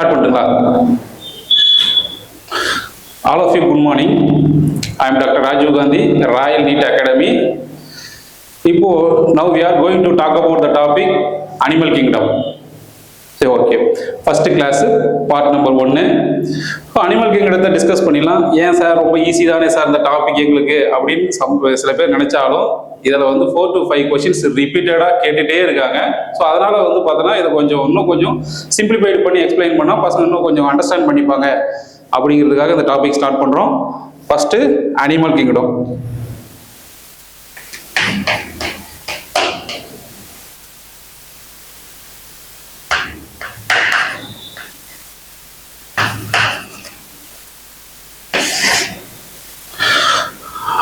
Start பண்ணுங்களா? All of you, good morning. I am Dr. Rajiv Gandhi, Royal NEET Academy. Now we are going to talk about the topic Animal Kingdom. சரி, okay. First class part number 1. Animal கிங்டத்தை discuss பண்ணிடலாம். ஏன் sir ரொம்ப easy தானே sir இந்த topic எங்களுக்கு அப்படின்னு சில பேர் நினைச்சாலும் இதில் 4 to 5 கொஸ்டின்ஸ் ரிப்பீட்டடாக கேட்டுகிட்டே இருக்காங்க. ஸோ அதனால பார்த்தோன்னா இதை இன்னும் கொஞ்சம் சிம்பிளிஃபைட் பண்ணி எக்ஸ்பிளைன் பண்ணால் பசங்க இன்னும் கொஞ்சம் அண்டர்ஸ்டாண்ட் பண்ணிப்பாங்க அப்படிங்கிறதுக்காக இந்த டாபிக் ஸ்டார்ட் பண்ணுறோம். First animal kingdom.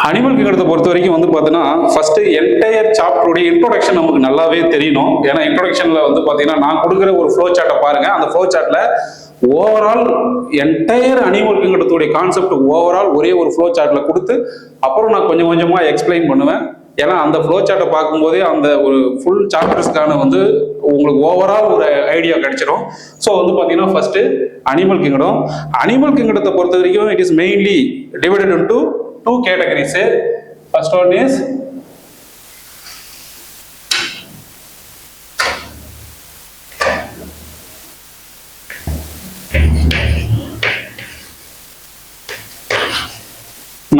அனிமல் கிங்டத்தை பொறுத்த வரைக்கும் பார்த்தீங்கன்னா ஃபர்ஸ்ட் என்டையர் சாப்டருடைய இன்ட்ரோடக்ஷன் நமக்கு நல்லாவே தெரியணும். ஏன்னா இன்ட்ரோடக்ஷன்ல பார்த்தீங்கன்னா நான் கொடுக்குற ஒரு ஃப்ளோ சார்ட்டை பாருங்க. அந்த ஃப்ளோ சார்ட்ல ஓவரால் என்டையர் அனிமல் கிங்டத்துடைய கான்செப்ட் ஓவரால் ஒரே ஒரு ஃப்ளோ சார்ட்ல கொடுத்து அப்புறம் நான் கொஞ்சம் கொஞ்சமா எக்ஸ்பிளைன் பண்ணுவேன். ஏன்னா அந்த ஃப்ளோ சார்ட்டை பார்க்கும்போதே அந்த ஒரு ஃபுல் சாப்டர்ஸ்க்கான உங்களுக்கு ஓவரால் ஒரு ஐடியா கிடைச்சிடும். ஸோ பார்த்தீங்கன்னா ஃபர்ஸ்ட் அனிமல் கிங்டம். அனிமல் கிங்டத்தை பொறுத்த வரைக்கும் it is mainly divided into 2 categories. First one is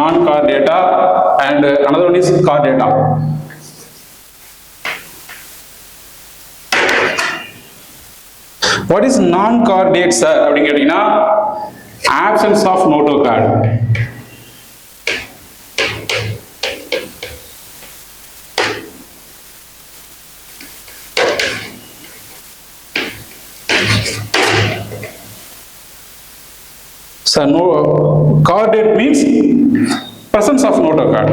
non-car data and another one is car data. What is non-car data sir அப்படினு கேட்டீங்கன்னா absence of noto card. So no card date means presence of noto card.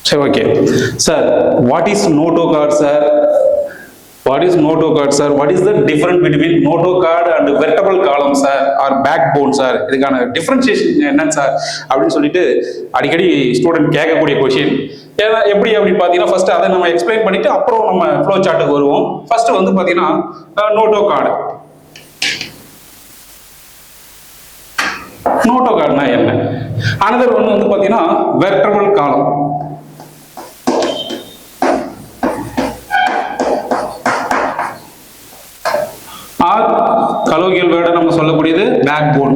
So okay, sir, what is noto card, sir? What is noto card, sir? What is the difference between noto card and vertebral column, sir, or backbone, sir? இதுக்கான differentiation என்ன sir அப்படின்னு சொல்லிட்டு அடிக்கடி student கேட்கக்கூடிய question. ஏன்னா எப்படி அப்படின்னு பார்த்தீங்கன்னா ஃபர்ஸ்ட் அதை நம்ம எக்ஸ்பிளைன் பண்ணிட்டு அப்புறம் நம்ம ஃப்ளோ சார்ட்டுக்கு வருவோம். ஃபர்ஸ்ட் பார்த்தீங்கன்னா நோட்டோ கார்டு. நோட்டோ கார்டுனா என்ன? அனதர் ஒன்று பார்த்தீங்கன்னா வெர்டபிள் காலம். கலோகியல் வேர்டை நம்ம சொல்லக்கூடியது backbone.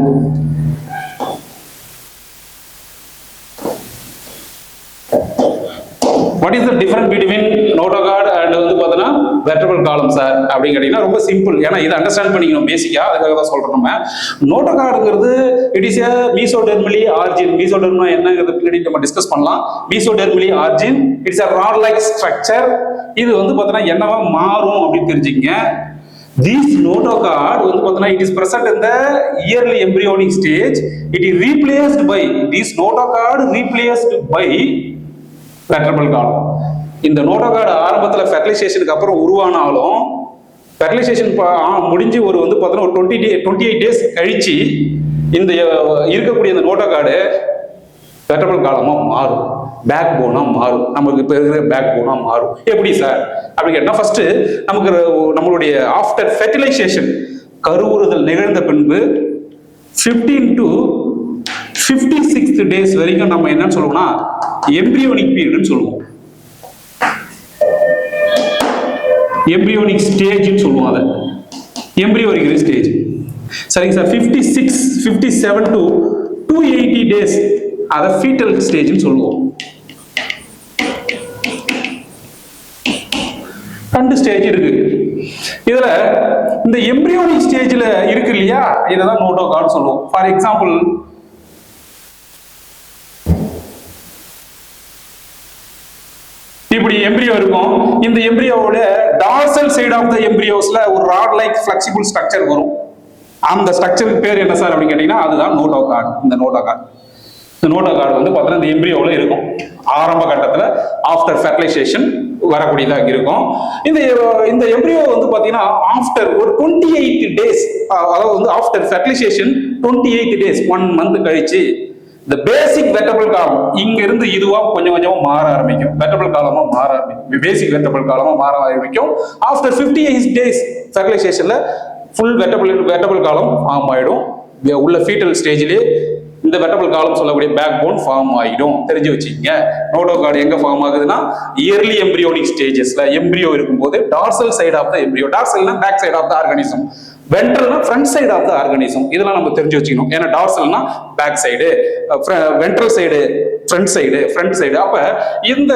What is the difference between noto card and பார்த்தீங்கன்னா vertebral column சார் அப்படின்னு கேட்டீங்கன்னா ரொம்ப சிம்பிள். ஏன்னா இதை அண்டர்ஸ்டாண்ட் பண்ணிக்கணும் பேசிக்கா, அதுக்காக தான் சொல்றோம். நம்ம நோட்டோ கார்டுங்கிறது it is a mesodermally origin. மீசோடெர்ம்னா என்னங்கிறது பின்னாடி நம்ம டிஸ்கஸ் பண்ணலாம். mesodermally origin, it's a rod like structure. இது பார்த்தீங்கன்னா என்னவா மாறும் அப்படின்னு தெரிஞ்சுக்கங்க. This noto card it is present in the early embryonic stage. It is replaced by this noto card replaced by vertebral column. இந்த noto card ஆரம்பத்துல ஃபெர்டிலைசேஷனுக்கு அப்புறம் உருவானாலும் fertilisation முடிஞ்சு ஒரு 28 டேஸ் கழிச்சு இந்த இருக்கக்கூடிய இந்த noto card vertebral column மாறும், பேக் போனா மாறும். நமக்கு இப்போ இருக்கிற பேக் போனா மாறும். எப்படி சார் அப்படி கேட்டா ஃபர்ஸ்ட் நமக்கு நம்மளுடைய ஆஃப்டர் ஃபெர்டிலைசேஷன் கருவுறுதல் நிகழ்ந்த பின்பு 15 to 56 டேஸ் வரைக்கும் நம்ம என்னன்னு சொல்லுவோம்னா எம்பிரியோனிக் பீரியட்னு சொல்லுவோம். எம்பிரியோனிக் ஸ்டேஜ்னு சொல்லுவோம். அதை எம்பிரியோனிக் ஸ்டேஜ். சரிங்க சார். 57 to 280 டேஸ் அதை ஃபீட்டல் ஸ்டேஜ்னு சொல்லுவோம். 2 ஸ்டேஜ் இருக்கு. இதுல இந்த எம்பிரியோனிக் ஸ்டேஜ்ல இருக்கு இல்லையா, இததான் நோட்டோ கார்டு சொல்லுவோம். ஃபார் எக்ஸாம்பிள் இப்படி எம்பிரியோ இருக்கும். இந்த எம்பிரியோவோட டார்சல் சைடு ஆஃப் த எம்பிரியோஸ்ல ஒரு ராட் லைக் ஃபிளெக்சிபிள் ஸ்ட்ரக்சர் வரும். அந்த ஸ்ட்ரக்சருக்கு பேர் என்ன சார் அப்படின்னு கேட்டீங்கன்னா அதுதான் நோட்டோ கார்டு. இந்த நோட்டோ கார்டு இந்த நோட்டோகார்டு வந்து பார்த்தீங்கன்னா இந்த எம்பிரியோவில் இருக்கும். ஆரம்ப கட்டத்தில் ஆஃப்டர் ஃபெர்டிலைசேஷன் வரக்கூடியதாக இருக்கும். இந்த எம்பிரியோ வந்து பார்த்தீங்கன்னா ஆஃப்டர் ஒரு 28 டேஸ், அதாவது வந்து ஆஃப்டர் ஃபெர்டிலைசேஷன் 28 டேஸ் 1 மந்த் கழிச்சு இந்த பேசிக் வெர்டபிள் காலம் இங்க இருந்து இதுவா கொஞ்சம் கொஞ்சமா மாற ஆரம்பிக்கும். வெர்டபிள் காலமா மாற ஆரம்பிக்கும். பேசிக் வெர்டபிள் காலமா மாற ஆரம்பிக்கும். ஆஃப்டர் 58 டேஸ் ஃபெர்டிலைசேஷன்ல ஃபுல் வெர்டபிள் காலம் ஃபார்ம் ஆயிடும். உள்ள ஃபீட்டல் ஸ்டேஜ்லயே இந்த வெர்டபிள் காலம் சொல்லக்கூடிய பேக் போன் ஃபார்ம் ஆகிடும். தெரிஞ்சு வச்சுக்கோங்க. நோட்டோகார்டு எங்க ஃபார்ம் ஆகுதுன்னா இயர்லி எம்பிரியோனிக் ஸ்டேஜஸ்ல எம்பிரியோ இருக்கும்போது dorsal side of the embryo, டார்சல்னா back side of the organism, வென்ட்ரல்னா front side of the organism. இதெல்லாம் நம்ம தெரிஞ்சு வச்சுக்கணும். ஏன்னா டார்சல்னா back side, ventral side front side. அப்ப இந்த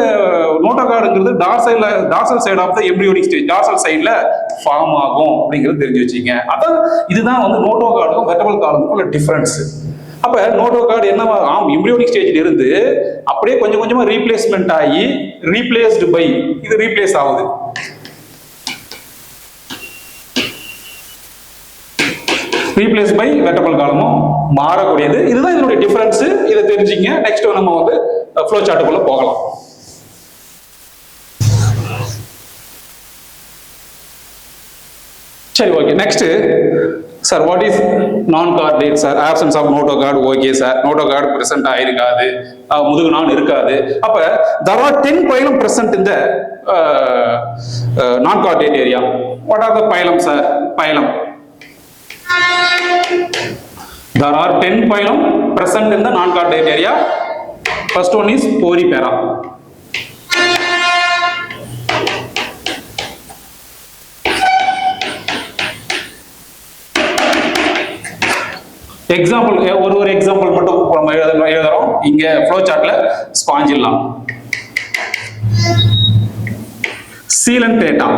நோட்டோகார்டுங்கிறது dorsal side of the embryonic stage, dorsal சைடுல ஃபார்ம் ஆகும் அப்படிங்கிறது தெரிஞ்சு வச்சுக்கங்க. அதான் இதுதான் வந்து நோட்டோகார்டுக்கும் வெர்டபிள் காலமுக்கும் உள்ள டிஃபரன்ஸ். அப்ப நோட்டோகார்டு என்ன எம்பிரியோனிக் ஸ்டேஜ்ல இருந்து அப்படியே கொஞ்சம் கொஞ்சமா ரீப்ளேஸ்மெண்ட் ஆகி ரீப்ளேஸ்டு பை இது ரீப்ளேஸ் ஆகுது. ரீப்ளேஸ் பை வெர்டபிள் காலமும் மாறக்கூடியது. இதுதான் இதனுடைய டிஃபரன்ஸ். இதை தெரிஞ்சுங்க. நெக்ஸ்ட் நம்ம வந்து ஃப்ளோ சார்ட்டுக்குள்ள போகலாம். சரி, okay. Next sir, what is non chordate sir? Absence of notochord. Okay sir, notochord present ஆயிருக்காது, முதுகு நான் இருக்காது. அப்ப there are 10 phylum present in the non-chordate area. What are the phylum sir? Phylum. There are 10 phylum present in the non-chordate area. First one is Porifera. Example ஒரு example மட்டும் நம்ம எழுதுறோம். இங்க ஃப்ளோ சார்ட்ல ஸ்பாஞ்சில்லா, சீலன்டேட்டா,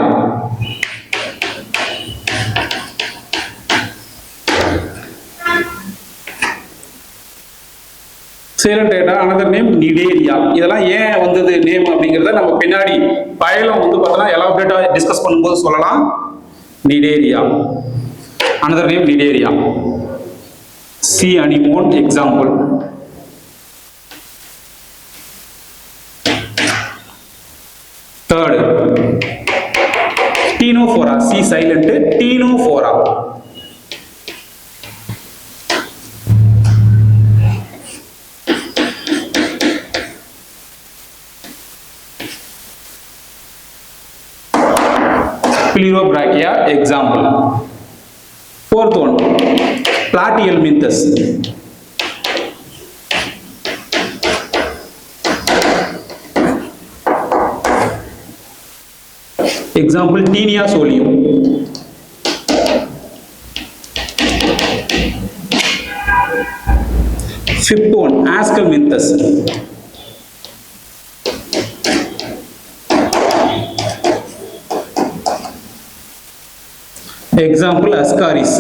சீலன்டேட்டா, another name நிடேரியா. இதெல்லாம் ஏன் வந்தது name அப்படிங்கறத நம்ம பின்னாடி பயலம் வந்து பார்த்தோம்னா எலாபரேட்டா டிஸ்கஸ் பண்ணும்போது சொல்லலாம். நிடேரியா, another name நிடேரியா. C anemone example. Third, Ctenophora. C silent, Ctenophora. Plerobrachia example. Fourth one, Platyhelminthes. Example, Taenia solium. Fifth one, Ascomynthus. Example, Ascaris.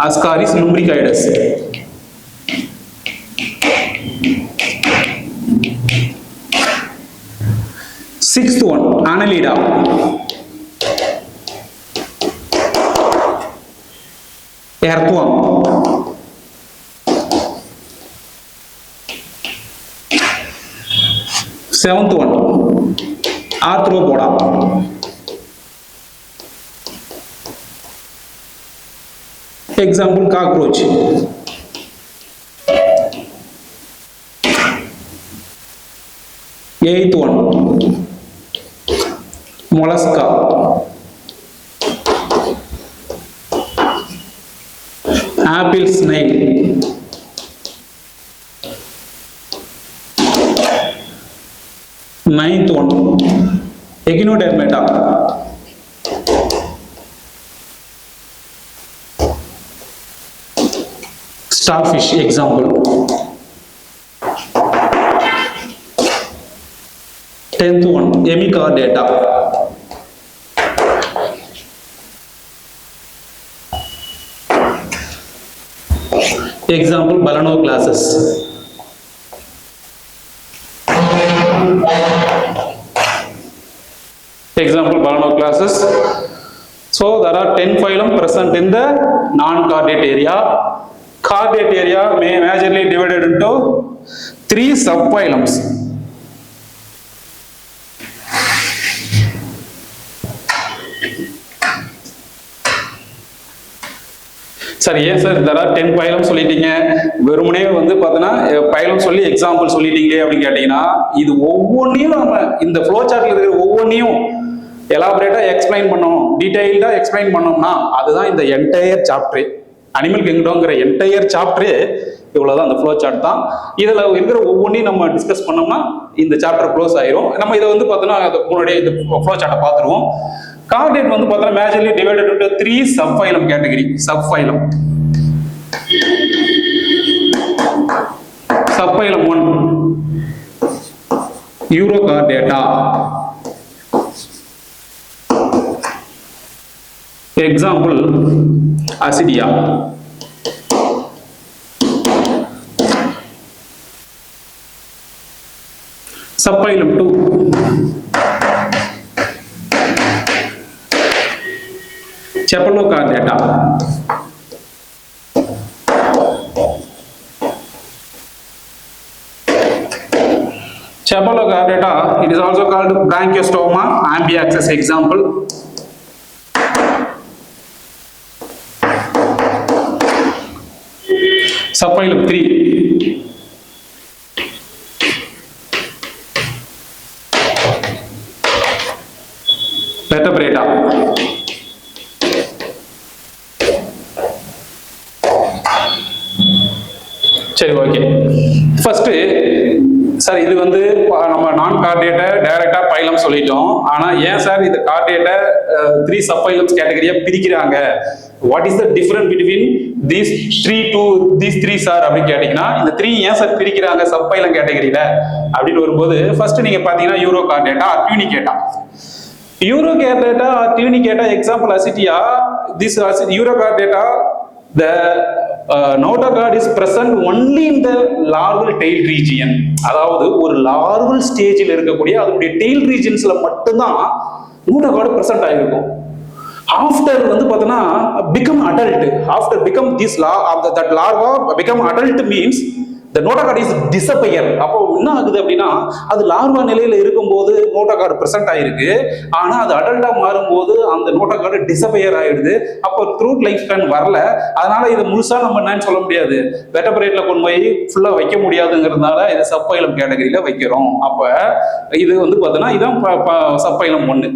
Ascaris lumbricoides. Sixth one, Annelida. Earthworm. Seventh one, Arthropoda. Example, cockroach. Eighth one, mollusca. Apple snail. Ninth one, Echinodermata. Starfish example. 10th one, Hemichordata. Example, Balanoclasses. Example, Balanoclasses. So there are 10 phylum present in the non-chordate area. Chordate area may majorly divided into 3 subphylums. Sir ஏன் sir தரா 10 phylum சொல்லிட்டீங்க, வெறுமனே வந்து பார்த்தோன்னா phylum சொல்லி example சொல்லிட்டீங்களே அப்படின்னு கேட்டீங்கன்னா, இது ஒவ்வொன்றையும் நம்ம இந்த ஃப்ளோ சார்ட்ல இருக்கிற ஒவ்வொன்றையும் எலாபரேட்டா எக்ஸ்பிளைன் பண்ணோம், டீடைல்டா எக்ஸ்பிளைன் பண்ணோம்னா அதுதான் இந்த என்டையர் சாப்டரே. அனிமல் கிங்டம்ங்கிற என்டையர் சாப்டரே இவ்வளவுதான், அந்த ஃப்ளோ சார்ட் தான். இதுல இருக்கிற ஒவ்வொன்றையும் நம்ம டிஸ்கஸ் பண்ணோம்னா இந்த சாப்டர் க்ளோஸ் ஆயிரும். நம்ம இதை வந்து பார்த்தோன்னா முன்னாடியே இந்த ஃப்ளோ சார்ட்டை பார்த்துருவோம். Chordate வந்து பார்த்தா majorly divided into 3 subphylum category. Subphylum 1 Urochordata. Example Acidia. Subphylum 2 Cephalochordata. Cephalochordata, it is also called Branchiostoma ambiaxis. Example Subphylum 3 Vertebrata. சரி, ஓகே. ஃபர்ஸ்ட் சார் இது வந்து நம்ம நான் கார்டேட்டை டைரக்டா பைலம் சொல்லிட்டோம். ஆனா ஏன் சார் இது கார்டேட்டை 3 சப்பைலம்ஸ் கேட்டகரியா பிரிக்கிறாங்க? What is the difference between these 3 sir அப்படின்னு கேட்டீங்கன்னா, இந்த 3 ஏன் சார் பிரிக்கிறாங்க சப்பைலம் கேட்டகரியில அப்படின்னு வரும்போது, ஃபர்ஸ்ட் நீங்க பாத்தீங்கன்னா Urochordata, tunicata. Urochordata or tunicata, example Acidia. This Urochordata, the notochord is present only in the larval tail region. அதாவது ஒரு larval ஸ்டேஜில் இருக்கக்கூடிய அதனுடைய tail regionsல மட்டும்தான் notochord present ஆயிருக்கும். After வந்து பார்த்தோன்னா become adult, after become this that larva become adult means the notochord is disappear. அப்போ என்ன ஆகுது அப்படின்னா, அது லார்வா நிலையில இருக்கும்போது notochord பிரசன்ட் ஆயிருக்கு. ஆனா அது அடல்ட்டா மாறும்போது அந்த notochord டிசப்பையர் ஆயிடுது. அப்போ த்ரூட் லைஃப் ஸ்பேன் வரல. அதனால இதை முழுசா நம்ம என்னன்னு சொல்ல முடியாது, வெர்டபிரேட்ல கொண்டு போய் ஃபுல்லா வைக்க முடியாதுங்கிறதுனால இதை சப்பைலம் கேட்டகரியில வைக்கிறோம். அப்ப இது வந்து பார்த்தோன்னா இதான் சப்பைலம் 1.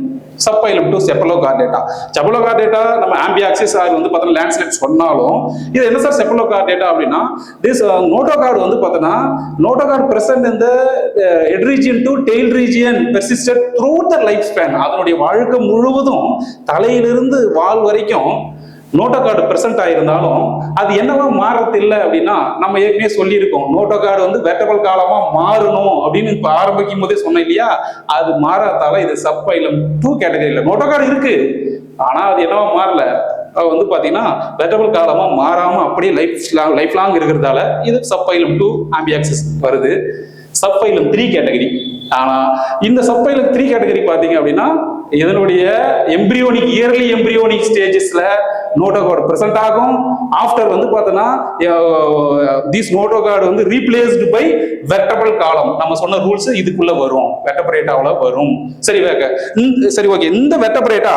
Subphylum 2 Cephalochordata. Cephalochordata நம்ம ambiaxis ஆர் வந்து பார்த்தோன்னா லேண்ட்ஸ்லேப் சொன்னாலும் இது என்ன சார் Cephalochordata அப்படின்னா, this notochord வந்து பார்த்தோன்னா notochord present in the head region to tail region persisted throughout the life span. அதனுடைய வாழ்க்கை முழுவதும் தலையிலிருந்து வால் வரைக்கும் notochord present ஆயிருந்தாலும் அது என்னவா மாறது இல்லை அப்படின்னா, நம்ம ஏற்கனவே சொல்லியிருக்கோம், notochord வந்து வெர்டபிள் காலமா மாறணும் அப்படின்னு இப்ப ஆரம்பிக்கும் போதே சொன்னோம் இல்லையா, அது மாறாதால இது சப்பைலம் 2 கேட்டகரியில notochord இருக்கு. ஆனா அது என்னவா மாறல, வந்து பாத்தீங்கன்னா வெர்டபிள் காலமா மாறாம அப்படியே லைஃப் லாங் இருக்கிறதால இது சப்பைலம் 2 ஆம்பியாக்சிஸ் வருது. Subphylum 3 category. ஆனா இந்த சப்பைலம் 3 கேட்டகரி பாத்தீங்க அப்படின்னா, இதனுடைய எம்பிரியோனிக் இயர்லி எம்பிரியோனிக் ஸ்டேஜஸ்ல notochord பிரசன்ட் ஆகும். ஆஃப்டர் வந்து பார்த்தோன்னா திஸ் notochord வந்து ரீப்ளேஸ்டு பை வெர்டபிள் காலம். நம்ம சொன்ன ரூல்ஸ் இதுக்குள்ள வரும், வெர்டபிரேட்டாவில் வரும். சரி ஓகே. இந்த வெர்டபிரேட்டா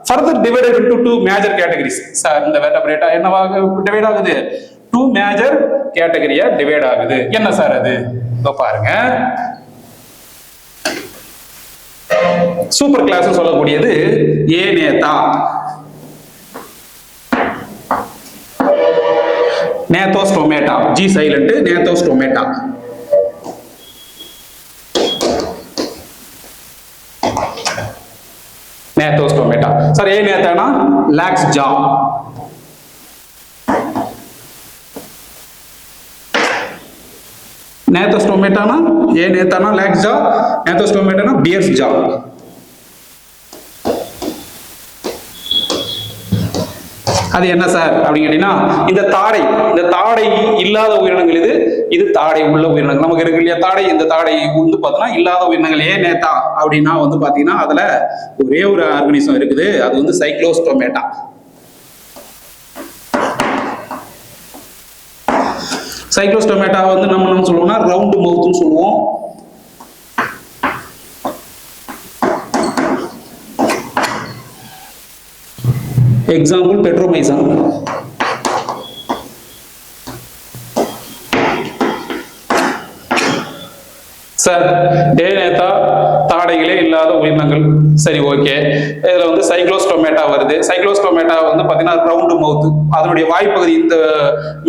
further divided into 2 major categories. Sir இந்த வெர்டபிரேட்டா என்னவாக டிவைட் ஆகுது? 2 மேஜர் கேட்டகரியா டிவைட் ஆகுது. என்ன சார் அது? பாருங்க, சூப்பர் கிளாஸ் சொல்லக்கூடியது ஏனேதா, நேத்தோஸ்டோமேட்டா, ஜி சைலண்ட், நேத்தோஸ்டோமேட்டா. நேத்தோஸ்டோமேட்டா சார் ஏனேதானா லாக்ஸ் ஜா. நேத்தோஸ்டோமேட்டானா ஏனேதானா லாக்ஸ் ஜா, நேத்தோஸ்டோமேட்டானா பியர்ஸ் ஜா. அது என்ன சார் அப்படின்னு கேட்டீங்கன்னா, இந்த தாடை இல்லாத உயிரினங்கள் இது தாடை உள்ள உயிரினங்கள் நமக்கு இருக்கு இல்லையா. தாடை, இந்த தாடை வந்து பார்த்தோன்னா இல்லாத உயிரினங்கள் ஏனேதா அப்படின்னா வந்து பார்த்தீங்கன்னா அதுல ஒரே ஒரு ஆர்கனிசம் இருக்குது, அது வந்து சைக்ளோஸ்டோமேட்டா. சைக்ளோஸ்டோமேட்டா வந்து நம்ம என்ன சொல்லுவோம்னா ரவுண்ட் மவுத்னு சொல்லுவோம். எக்ஸாம்பிள் பெட்ரோமைசான். சார் டேனேத்தா தாடைகளே இல்லாத உயிரினங்கள். சரி, ஓகே. இதுல வந்து சைக்ளோஸ்டோமேட்டா வருது. சைக்ளோஸ்டோமேட்டா வந்து பாத்தீங்கன்னா ரவுண்டு மவுத். அதனுடைய வாய்ப்பகுதி, இந்த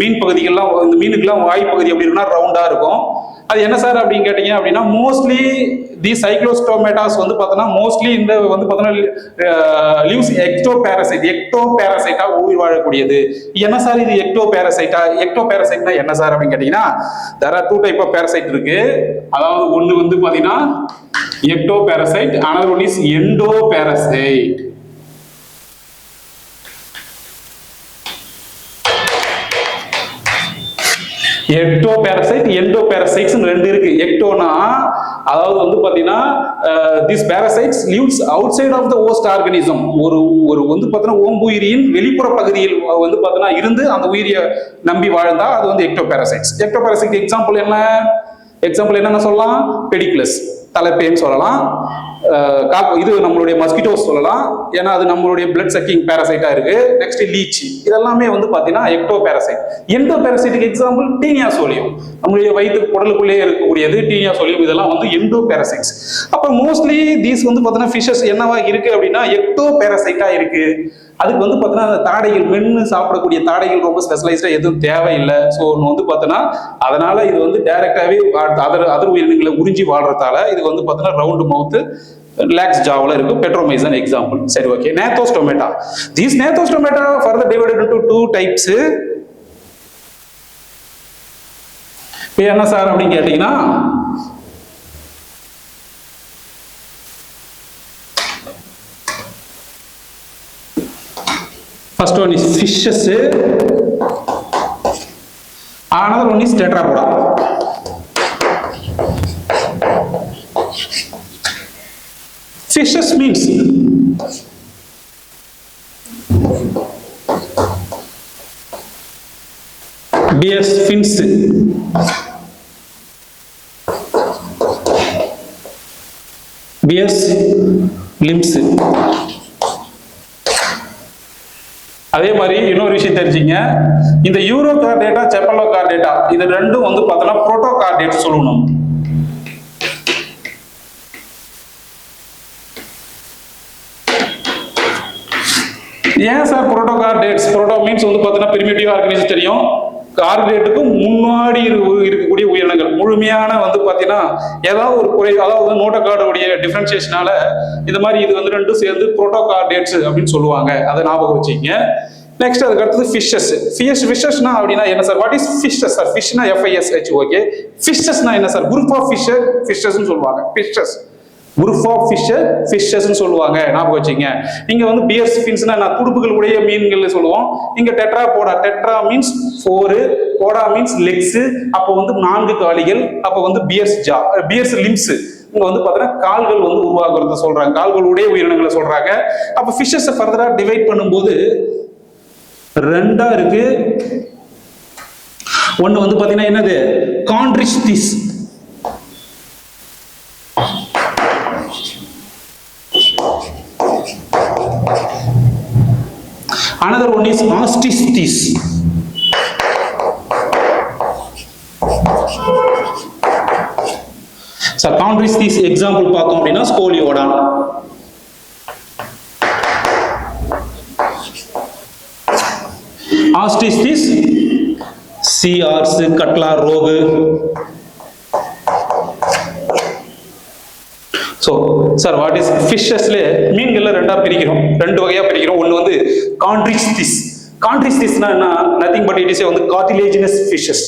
மீன் பகுதிகள்லாம், இந்த மீனுக்குலாம் வாய்ப்பகுதி எப்படி இருக்குன்னா ரவுண்டா இருக்கும். அது என்ன சார் அப்படின்னு கேட்டீங்க அப்படின்னா, மோஸ்ட்லி தி சைக்ளோஸ்டோமேட்டாஸ் வந்து பார்த்தோன்னா மோஸ்ட்லி இந்த வந்து பார்த்தோன்னா லிவ்ஸ் எக்டோபேரசைட்டா உயிர் வாழக்கூடியது. என்ன சார் இது எக்டோபேரசைட்டா? எக்டோபேரசைட்னா என்ன சார் அப்படின்னு கேட்டீங்கன்னா, there are two type of parasite இருக்கு. அதாவது ஒன்று வந்து பார்த்தீங்கன்னா எக்டோபேரசைட், another one is எண்டோபேரசைட். எக்டோபேரசைட், எண்டோபேரசைட்ஸ் ரெண்டு இருக்கு. எக்டோனா அதாவது வந்து பாத்தீங்கன்னா this parasites lives outside of the host organism. ஒரு வந்து பாத்தீங்கன்னா ஓம்புயிரியின் வெளிப்புற பகுதியில் வந்து பாத்தீங்கன்னா இருந்து அந்த உயிரியை நம்பி வாழ்ந்தா அது வந்து எக்டோபேரசைட்ஸ். எக்டோபேரசைட் எக்ஸாம்பிள் என்னன்னு சொல்லலாம்? பெடிக்லஸ், தலைப்பேன்னு சொல்லலாம். இது நம்மளுடைய மஸ்கிட்டோஸ் சொல்லலாம், ஏன்னா அது நம்மளுடைய பிளட் சக்கிங் பேரசைட்டா இருக்கு. நெக்ஸ்ட் லீச், இதெல்லாமே வந்து பாத்தீங்கன்னா எக்டோ பேரசைட். எண்டோ பேரசைட்டுக்கு எக்ஸாம்பிள் டீனியா சோலியம், நம்மளுடைய வயிற்று குடலுக்குள்ளே இருக்கக்கூடியது டீனியா சோலியம். இதெல்லாம் வந்து எண்டோ பேரசைட்ஸ். அப்ப மோஸ்ட்லி தீஸ் வந்து பாத்தீங்கன்னா ஃபிஷஸ் என்னவா இருக்கு அப்படின்னா எக்டோ பேரசைட்டா இருக்கு. அதுக்கு வந்து பார்த்தீங்கன்னா அந்த தாடைகள், மென்னு சாப்பிடக்கூடிய தாடைகள் ரொம்ப ஸ்பெஷலைஸ்டா எதுவும் தேவையில்லை. ஸோ ஒன்று வந்து பார்த்தோன்னா அதனால இது வந்து டைரக்டாவே அதர் உயிரினங்களை உறிஞ்சி வாழ்றதால இது வந்து பார்த்தீங்கன்னா ரவுண்டு மவுத்து ரிலாக்ஸ் ஜாவில் இருக்கு. Petromyzon example. சரி, okay. Gnathostomata. These gnathostomata further divided into two types. என்ன சார் அப்படின்னு கேட்டீங்கன்னா, first one is fishes, another one is tetrapoda. Fishes means bears, fins, bears, limbs. அதே மாதிரி இன்னொரு விஷயம் தெரிஞ்சுங்க, இந்த யூரோகார்டேட்டா, செப்பலோகார்டேட்டா இது ரெண்டும் வந்து பார்த்தோன்னா புரோட்டோகார்டேட் சொல்லணும். ஏன் சார் புரோட்டோகார்டேட்ஸ்? புரோட்டோ மீன்ஸ் வந்து பார்த்தோன்னா பிரிமிட்டிவ் ஆர்கனிசம் தெரியும். கார்டேட்டுக்கும் முன்னாடி இருக்கக்கூடிய உயிரினங்கள் முழுமையான வந்து பார்த்தீங்கன்னா ஏதாவது ஒரு குறை, அதாவது நோட்டோகார்டுடைய டிஃபரன்சியேஷனால இந்த மாதிரி இது வந்து ரெண்டும் சேர்ந்து புரோட்டோகார்டேட்ஸ் அப்படின்னு சொல்லுவாங்க. அதை ஞாபகம் வச்சுக்கோங்க. நெக்ஸ்ட் அதுக்கு அடுத்தது ஃபிஷஸ். ஃபிஷஸ்னா அப்படின்னா என்ன sir? What is fishes sir? ஃபிஷ்னா FISH, ஓகே. ஃபிஷஸ்னா என்ன சார்? குரூப் ஆஃப் ஃபிஷஸ்ன்னு சொல்லுவாங்க. ஃபிஷஸ் குரூப் ஆஃப் ஃபிஷஸ்ன்னு சொல்லுவாங்க, ஞாபகம் வச்சுங்க. இங்க வந்து பியர்ஸ், ஃபின்ஸ்னா நான் துடுப்புகள் உடைய மீன்கள் சொல்லுவோம். இங்க டெட்ராபோடா, டெட்ரா மீன்ஸ் 4, போடா மீன்ஸ் லெக்ஸ், அப்போ வந்து 4 காலிகள், அப்போ வந்து பியர்ஸ் ஜா, பியர்ஸ் லிம்ஸ். இங்க வந்து பாத்தீங்கன்னா கால்கள் வந்து உருவாக்குறத சொல்றாங்க, கால்களுடைய உயிரினங்களை சொல்றாங்க. அப்ப ஃபிஷஸ் ஃபர்தரா டிவைட் பண்ணும்போது ரெண்டா இருக்கு. ஒண்ணு வந்து பாத்தீங்கன்னா என்னது? கான்ட்ரிஸ்டிஸ். Another one is Astistis. So Chondristis example பார்த்தோம் அப்படின்னா Scoliodon. Astistis, sea horse, cutla, rogue. So, sir, what is fishes? மீன்கள்ல ரெண்டா பிரிக்கிறோம், ரெண்டு வகையா பிரிக்கிறோம். ஒன்னு வந்து Chondristis. Chondristis னா nothing but it is வந்து cartilaginous fishes.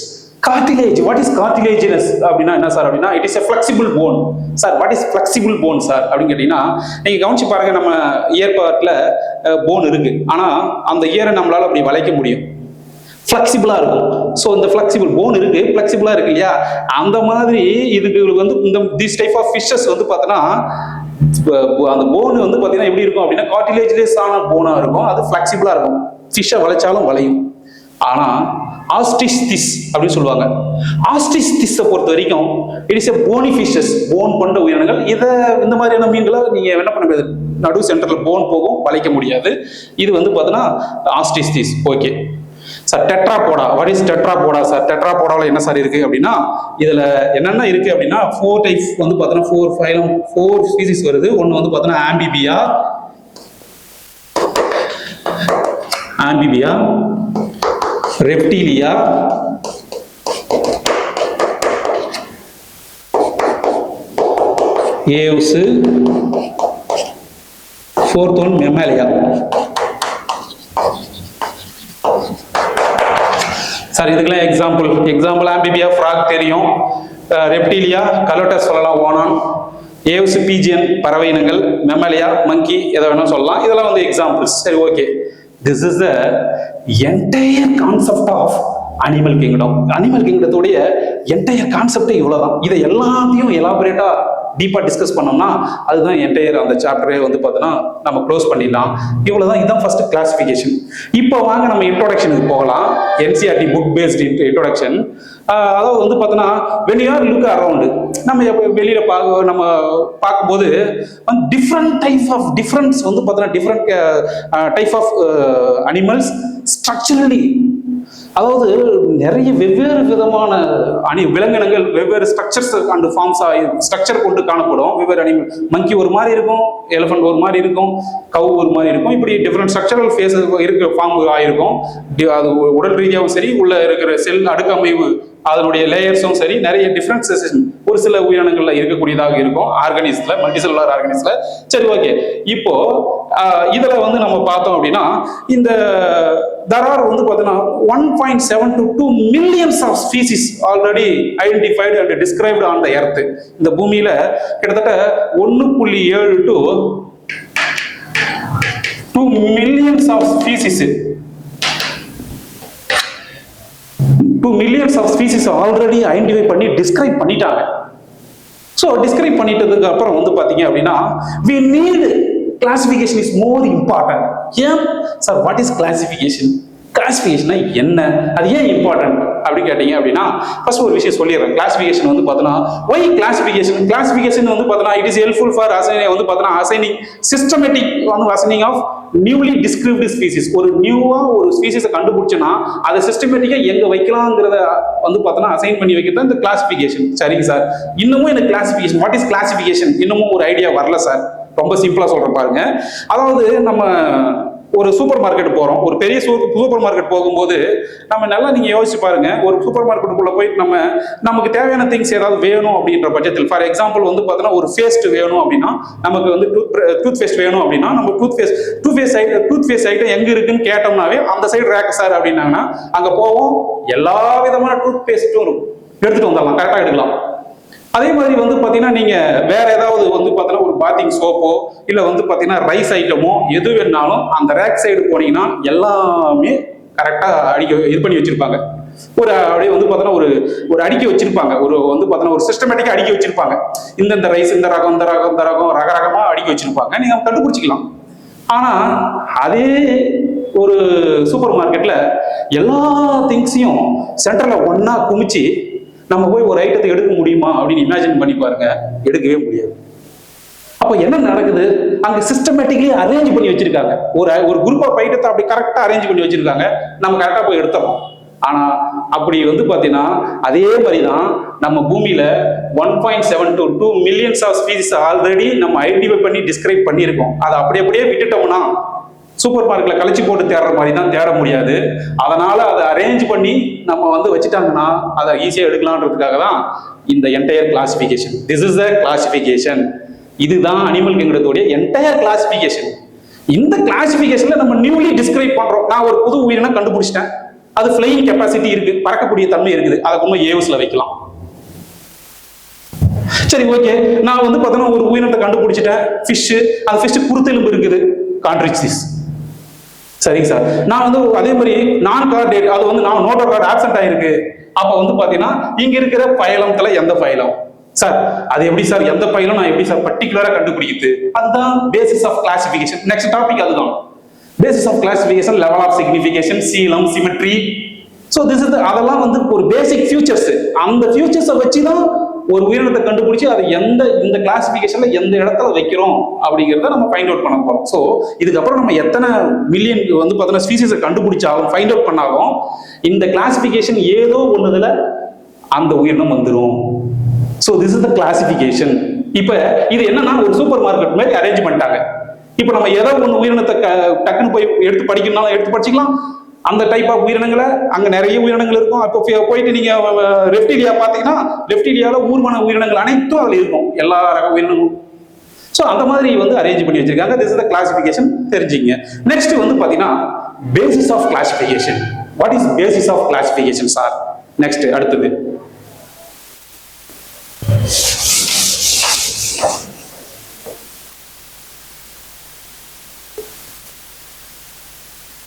Cartilage, what is cartilaginous அப்படின்னா என்ன சார் அப்படின்னா it is a flexible bone. Sir what is flexible bone sir அப்படின்னு கேட்டீங்கன்னா, நீங்க கவனிச்சு பாருங்க, நம்ம இயர் பார்ட்ல போன் இருக்கு, ஆனா அந்த இயரை நம்மளால அப்படி வளைக்க முடியும், ஃபிளெக்சிபிளா இருக்கும். ஸோ இந்த ஃபிளெக்சிபிள் போன் இருக்கு, ஃபிளெக்சிபிளா இருக்கு இல்லையா, அந்த மாதிரி இதுக்கு வந்து இந்த திஸ் டைப் ஆஃப் ஃபிஷஸ் வந்து பார்த்தோன்னா அந்த போன் வந்து பார்த்தீங்கன்னா எப்படி இருக்கும் அப்படின்னா கார்டிலேஜ்லெஸ் ஆன போனா இருக்கும், அது ஃபிளெக்சிபிளா இருக்கும், ஃபிஷ்ஷை வளைச்சாலும் வளையும். ஆனா ஆஸ்டிஸ்திஸ் அப்படின்னு சொல்லுவாங்க. ஆஸ்டிஸ்திஸை பொறுத்த வரைக்கும் இட் இஸ் எ போனிஃபிஷஸ், போன் கொண்ட உயிரினங்கள். இதை இந்த மாதிரியான மீன்களை நீங்க என்ன பண்ண முடியாது, நடு சென்டர்ல போன் போகும், வளைக்க முடியாது. இது வந்து பார்த்தீங்கன்னா osteichthyes. Okay sir, tetrapoda. What is tetrapoda sir? டெட்ராபோடாவில் என்ன சார் இருக்கு அப்படின்னா, இதுல என்னென்ன இருக்கு அப்படின்னா 4 டைப்ஸ் வந்து பார்த்தீங்கன்னா 4 ஃபைலம் 4 ஸ்பீசிஸ் வருது. ஒன்று வந்து பார்த்தீங்கன்னா amphibia, reptilia, aves, fourth one mammalia. Sir இதுக்கெல்லாம் எக்ஸாம்பிள் ஆம்பிபியா ஃப்ராக் தெரியும், ரெப்டிலியா கலோட்டஸ் சொல்லலாம், ஓனான், ஏவ்ஸ் பீஜியன் பறவை இனங்கள், மெமாலியா மங்கி, எதை வேணும் சொல்லலாம். இதெல்லாம் வந்து எக்ஸாம்பிள்ஸ். சரி, okay. This is the entire concept of animal kingdom. Animal கிங்டத்தோடைய என்டையர் கான்செப்டே இவ்வளவுதான். இதை எல்லாத்தையும் எலாபரேட்டா டீப்பா டிஸ்கஸ் பண்ணோம்னா அதுதான் என்டையர் அந்த சாப்டரே வந்து பார்த்தோன்னா நம்ம க்ளோஸ் பண்ணிடலாம். இவ்வளவுதான். இதுதான் ஃபர்ஸ்ட் கிளாசிஃபிகேஷன். இப்போ வாங்க நம்ம இன்ட்ரோடக்ஷனுக்கு போகலாம். NCERT book based introduction. அதாவது வந்து பார்த்தோன்னா when you are look around, நம்ம வெளியில நம்ம பார்க்கும்போது டிஃப்ரெண்ட் டைப் ஆஃப் டிஃப்ரென்ஸ் வந்து பார்த்தோன்னா different type of animals structurally, அதாவது நிறைய வெவ்வேறு விதமான விலங்கினங்கள் வெவ்வேறு ஸ்ட்ரக்சர்ஸ் அண்ட் ஃபார்ம்ஸ் ஸ்ட்ரக்சர் கொண்டு காணப்படும். வெவ்வேறு அனிமல், மங்கி ஒரு மாதிரி இருக்கும், எலிஃபண்ட் ஒரு மாதிரி இருக்கும், கவு ஒரு மாதிரி இருக்கும். இப்படி டிஃப்ரெண்ட் ஸ்ட்ரக்சரல் ஃபேஸ் இருக்கிற ஃபார்ம் ஆயிருக்கும். அது உடல் ரீதியாகவும் சரி, உள்ள இருக்கிற செல் அடுக்கமைவு அதனுடைய லேயர்ஸும் சரி, நிறைய டிஃப்ரென்சஸ் ஒரு சில உயிரினங்கள்ல இருக்கக்கூடியதாக இருக்கும். ஆர்கானிஸ்ல, மல்டிசெல்லுலார் ஆர்கானிஸ்ல. சரி, ஓகே. இப்போ இதுல வந்து நம்ம பார்த்தோம் அப்படின்னா இந்த there are வந்து பார்த்தீங்கன்னா 1.7 to 2 millions of species already identified and described on the earth. இந்த பூமியில கிட்டத்தட்ட 1.7 to 2 millions of species, 2 millions of species already identify பண்ணி டிஸ்கிரைப் பண்ணிட்டாங்க. ஸோ டிஸ்கிரைப் பண்ணிட்டதுக்கு அப்புறம் வந்து பார்த்தீங்க அப்படின்னா we need classification is more important. ஏன் சார், வாட் இஸ் கிளாசிஃபிகேஷன்? கிளாசிஃபிகேஷனா என்ன, அது ஏன் இம்பார்ட்டன்ட் அப்படி கேட்டீங்க அப்படின்னா ஃபர்ஸ்ட் ஒரு விஷயம் சொல்லிடுறேன். கிளாசிஃபிகேஷன் வந்து பார்த்தோன்னா ஒய் கிளாசிஃபிகேஷன் வந்து பார்த்தோன்னா இட் இஸ் ஹெல்ப்ஃபுல் ஃபார் வந்து பார்த்தோன்னா அசைனிங் சிஸ்டமேட்டிக் வந்து assigning of newly described species. ஒரு நியூவா ஒரு ஸ்பீசிஸை கண்டுபிடிச்சோன்னா அதை சிஸ்டமேட்டிக்கா எங்க வைக்கலாங்கிறத வந்து பார்த்தோன்னா அசைன் பண்ணி வைக்கிறது இந்த கிளாசிஃபிகேஷன். சரிங்க சார், இன்னமும் எனக்கு கிளாசிஃபிகேஷன், வாட் இஸ் கிளாசிஃபிகேஷன் இன்னமும் ஒரு ஐடியா வரல சார். ரொம்ப சிம்பிளா சொல்றேன் பாருங்க. அதாவது நம்ம ஒரு சூப்பர் மார்க்கெட் போறோம், ஒரு பெரிய சூப்பர் மார்க்கெட் போகும்போது நம்ம நல்லா நீங்க யோசிச்சு பாருங்க, ஒரு சூப்பர் மார்க்கெட்டுக்குள்ள போயிட்டு நமக்கு தேவையான திங்ஸ் ஏதாவது வேணும் அப்படின்ற பட்சத்தில், ஃபார் எக்ஸாம்பிள் வந்து பார்த்தோன்னா ஒரு பேஸ்ட் வேணும் அப்படின்னா, நமக்கு வந்து டூத் பேஸ்ட் வேணும் அப்படின்னா, நம்ம டூத் பேஸ்ட் ஐட்டம் எங்க இருக்குன்னு கேட்டோம்னாவே அந்த சைடு ரேக் சார் அப்படின்னாங்கன்னா அங்க போவோம், எல்லா விதமான டூத் பேஸ்ட்டும் எடுத்துட்டு வந்துடலாம், கரெக்டா எடுக்கலாம். அதே மாதிரி வந்து பார்த்தீங்கன்னா நீங்க வேற ஏதாவது வந்து பார்த்தீங்கன்னா ஒரு பாத்திங் சோப்போ இல்லை வந்து பார்த்தீங்கன்னா ரைஸ் ஐட்டமோ எது வேணாலும் அந்த ரேக் சைடு போனீங்கன்னா எல்லாமே கரெக்டாக இது பண்ணி வச்சிருப்பாங்க. ஒரு அப்படியே வந்து பார்த்தீங்கன்னா ஒரு அடுக்கி வச்சிருப்பாங்க, ஒரு வந்து பார்த்தீங்கன்னா ஒரு சிஸ்டமேட்டிக்காக அடுக்கி வச்சிருப்பாங்க. இந்த ரைஸ் இந்த ரகம் ரகரகமாக அடுக்கி வச்சிருப்பாங்க, நீங்க கண்டுபிடிச்சிக்கலாம். ஆனா அதே ஒரு சூப்பர் மார்க்கெட்ல எல்லா திங்ஸையும் சென்டர்ல ஒன்னா குமிச்சு நம்ம போய் ஒரு ஐட்டத்தை எடுக்க முடியுமா அப்படின்னு இமேஜின் பண்ணி பாருங்க, எடுக்கவே முடியாது. அப்ப என்ன நடக்குது, அங்க சிஸ்டமேட்டிக்கலி அரேஞ்ச் பண்ணி வச்சிருக்காங்க, ஒரு குரூப் ஆஃப் ஐட்டத்தை அப்படி கரெக்டா அரேஞ்ச் பண்ணி வச்சிருக்காங்க, நம்ம கரெக்டா போய் எடுத்துறோம். ஆனா அப்படி வந்து பாத்தீங்கன்னா அதே மாதிரிதான் நம்ம பூமியில 1.7 to 2 millions of species already நம்ம ஐடென்டிஃபை பண்ணி டிஸ்கிரைப் பண்ணியிருக்கோம். அதை அப்படியே விட்டுட்டோம்னா சூப்பர் மார்க்கெட்ல கழிச்சு போட்டு தேடுற மாதிரி தான் தேட முடியாது. அதனால அதை அரேஞ்ச் பண்ணி நம்ம வந்து வச்சுட்டாங்கன்னா அதை ஈஸியா எடுக்கலான்றதுக்காக தான் இந்த entire classification. This is the classification. இதுதான் அனிமல் கிங்டத்தோட என்டையர் கிளாசிபிகேஷன். இந்த கிளாசிபிகேஷன்ல நம்ம நியூலி டிஸ்கிரைப் பண்றோம். நான் ஒரு புது உயிரினம் கண்டுபிடிச்சிட்டேன், அது ஃபிளையிங் கெப்பாசிட்டி இருக்கு, பறக்கக்கூடிய தன்மை இருக்குது, அதை கொண்டு ஏவ்ஸ்ல வைக்கலாம். சரி, ஓகே. நான் வந்து பார்த்தோன்னா ஒரு உயிரினத்தை கண்டுபிடிச்சிட்டேன், ஃபிஷ். அந்த ஃபிஷ் குருத்தெலும்பு இருக்குது, கான்ட்ரிக்சிஸ். சரிங்க சார். நான் வந்து அதே மாதிரி நான் கார்டேட், அது வந்து நான் நோட்டோ கார்டு ஆப்சென்ட் ஆயிருக்கு. அப்ப வந்து பாத்தீங்கன்னா இங்க இருக்கிற பைலம்ல எந்த பைலம் சார், அது எப்படி சார், எந்த பைலம் நான் எப்படி சார் பர்டிகுலரா கண்டுபிடிக்குது? அதுதான் basis of classification. Next topic அதுதான் basis of classification, level of signification, coelom, symmetry. So this is அதெல்லாம் வந்து ஒரு பேசிக் ஃபியூச்சர்ஸ். அந்த ஃபியூச்சர்ஸை வச்சு தான் ஒரு உயிரினத்தை கண்டுபிடிச்சு அதை இந்த கிளாசிஃபிகேஷன்ல எந்த இடத்துல வைக்கிறோம் அப்படிங்கிறத நம்ம ஃபைண்ட் அவுட் பண்ண போறோம். ஸோ இதுக்கப்புறம் நம்ம எத்தனை மில்லியன் வந்து பார்த்தீங்கன்னா ஸ்பீசிஸை கண்டுபிடிச்சாலும் ஃபைண்ட் அவுட் பண்ணாலும் இந்த கிளாசிஃபிகேஷன் ஏதோ ஒண்ணுதுல அந்த உயிரினம் வந்துடும். So this is the classification. இப்போ இது என்னன்னா ஒரு சூப்பர் மார்க்கெட் மாதிரி அரேஞ்ச் பண்ணிட்டாங்க. இப்போ நம்ம ஏதோ ஒன்று உயிரினத்தை டக்குன்னு போய் எடுத்து படிக்கணும்னாலும் எடுத்து படிச்சுக்கலாம். அந்த டைப் ஆஃப் உயிரினங்களை அங்கே நிறைய உயிரினங்கள் இருக்கும். அப்போ போயிட்டு நீங்க ரெப்டிலியா பார்த்தீங்கன்னா ரெப்டிலியாவில் ஊர்வன உயிரினங்கள் அனைத்தும் அதில் இருக்கும், எல்லா ரக உயிரினங்களும். ஸோ அந்த மாதிரி வந்து அரேஞ்ச் பண்ணி வச்சிருக்காங்க. திஸ் இஸ் த கிளாசிஃபிகேஷன் தெரிஞ்சுங்க. நெக்ஸ்ட் வந்து பார்த்தீங்கன்னா basis of classification. What is basis of classification sir? Next அடுத்தது